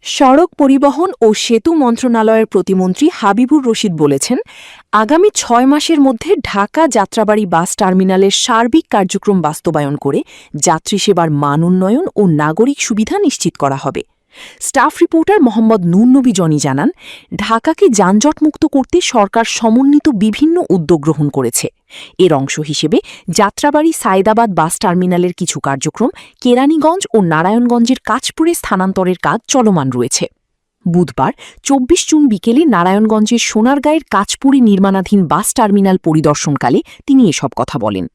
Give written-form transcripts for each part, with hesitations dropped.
সড়ক পরিবহন ও সেতু মন্ত্রণালয়ের প্রতিমন্ত্রী হাবিবুর রশিদ বলেছেন, আগামী ৬ মাসের মধ্যে ঢাকা যাত্রাবাড়ী বাস টার্মিনালের সার্বিক কার্যক্রম বাস্তবায়ন করে যাত্রী সেবার মান উন্নয়ন ও নাগরিক সুবিধা নিশ্চিত করা হবে। Staff reporter Mohammad Nurnabi Johnny জানান, ঢাকাকে যানজটমুক্ত করতে সরকার সমন্বিত বিভিন্ন উদ্যোগ গ্রহণ করেছে। এর অংশ হিসেবে যাত্রাবাড়ী সায়েদাবাদ বাস টার্মিনালের কিছু কার্যক্রম কেরানীগঞ্জ ও নারায়ণগঞ্জের কাঁচপুরে স্থানান্তরের কাজ চলমান রয়েছে। বুধবার ২৪ জুন বিকেলে নারায়ণগঞ্জের সোনারগাঁয়ের কাঁচপুরে নির্মাণাধীন বাস টার্মিনাল পরিদর্শনকালে তিনি এসব কথা বলেন।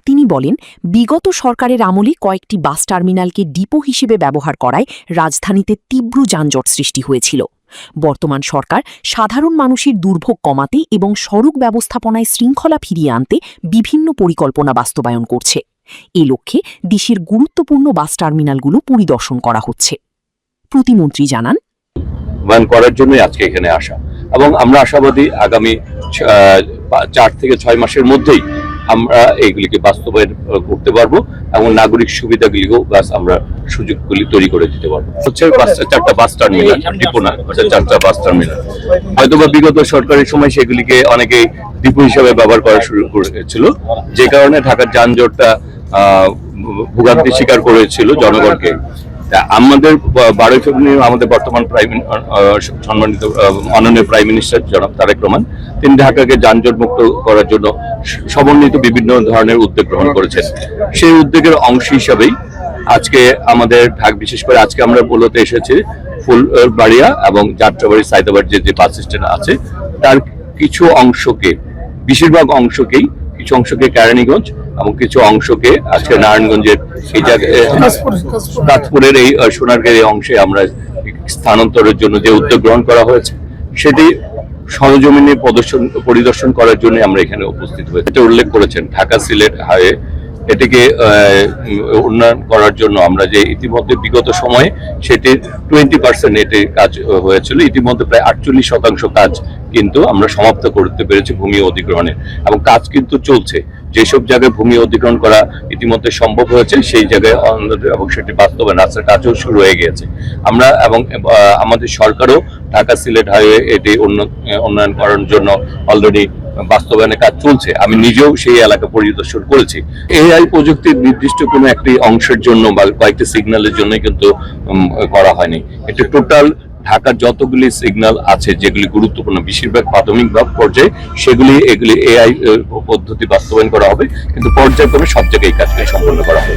তিনি বলেন, বিগত সরকারের আমলে কয়েকটি বাস টার্মিনালকে ডিপো হিসেবে ব্যবহার করায় রাজধানীতে তীব্র যানজট সৃষ্টি হয়েছিল। বর্তমান সরকার সাধারণ মানুষের দুর্ভোগ কমাতে এবং সড়ক ব্যবস্থাপনায় শৃঙ্খলা ফিরিয়ে আনতে বিভিন্ন পরিকল্পনা বাস্তবায়ন করছে। এ লক্ষ্যে দেশের গুরুত্বপূর্ণ বাস টার্মিনালগুলো পরিদর্শন করা হচ্ছে। প্রতিমন্ত্রী জানান, করার জন্য আজকে এখানে আসা এবং আমরা আশাবাদী আগামী ৪ থেকে ৬ মাসের মধ্যেই আমরা এইগুলিকে বাস্তবায়ন করতে পারবো এবং নাগরিক সুবিধাগুলিও আমরা সুযোগগুলি তৈরি করে দিতে পারবো। হচ্ছে ৪টা বাস টার্মিনাল, ডিপো না, ৪টা বাস টার্মিনাল। হয়তোবা বিগত সরকারের সময় সেগুলিকে অনেকেই ডিপো হিসাবে ব্যবহার করা শুরু করেছিল, যে কারণে ঢাকার যানজটটা ভোগান্তি স্বীকার করেছিল জনগণকে। আমাদের ১২ ফেব্রুয়ারি আমাদের বর্তমান সম্মানিত মাননীয় প্রাইম মিনিস্টার জনাব তারেক রহমান, তিনি ঢাকাকে যানজট মুক্ত করার জন্য সমন্বিত বিভিন্ন ধরনের উদ্যোগ গ্রহণ করেছেন। সেই উদ্যোগের অংশ হিসাবেই আজকে আমাদের বিশেষ করে আজকে আমরা বলতে এসেছি ফুলবাড়িয়া এবং যাত্রাবাড়ী সায়েদাবাদ যে বাস স্ট্যান্ড আছে তার কিছু অংশকে, বেশিরভাগ অংশকেই, কিছু অংশকে কেরানীগঞ্জ এবং কিছু অংশকে আজকে নারায়ণগঞ্জের এই জায়গায় কাঁচপুরের এই সোনারগাঁয়ের অংশে আমরা স্থানান্তরের জন্য যে উদ্যোগ গ্রহণ করা হয়েছে সেটি সরজমিনে পরিদর্শন করার জন্য আমরা এখানে উপস্থিত হয়েছি। এটা উল্লেখ করেছেন ঢাকা সিলেট হাইওয়ে, এটিকে উন্নয়ন করার জন্য আমরা যে ইতিমধ্যে বিগত সময়ে সেটির 20% এটির কাজ হয়েছিল, ইতিমধ্যে প্রায় 48% কাজ কিন্তু আমরা সমাপ্ত করতে পেরেছি ভূমি অধিগ্রহণে এবং কাজ কিন্তু চলছে। যেসব জায়গায় ভূমি অধিগ্রহণ করা ইতিমধ্যে সম্ভব হয়েছে সেই জায়গায় এবং সেটি বাস্তবায়ন রাস্তার কাজও শুরু হয়ে গিয়েছে। আমরা এবং আমাদের সরকারও ঢাকা সিলেট হাইওয়ে এটি উন্নয়ন করার জন্য অলরেডি বাস্তবায়নের কাজ চলছে। আমি নিজেও সেই এলাকা পরিদর্শন করেছি। এআই প্রযুক্তির নির্দিষ্ট কোনো একটি অংশের জন্য বা কয়েকটি সিগন্যালের জন্য কিন্তু করা হয়নি। এটা টোটাল ঢাকার যতগুলি সিগন্যাল আছে যেগুলি গুরুত্বপূর্ণ, বেশিরভাগ প্রাথমিক পর্যায়ে এগুলি এআই পদ্ধতি বাস্তবায়ন করা হবে, কিন্তু পর্যায়ক্রমে সব জায়গায় এই কাজগুলি সম্পন্ন করা হবে।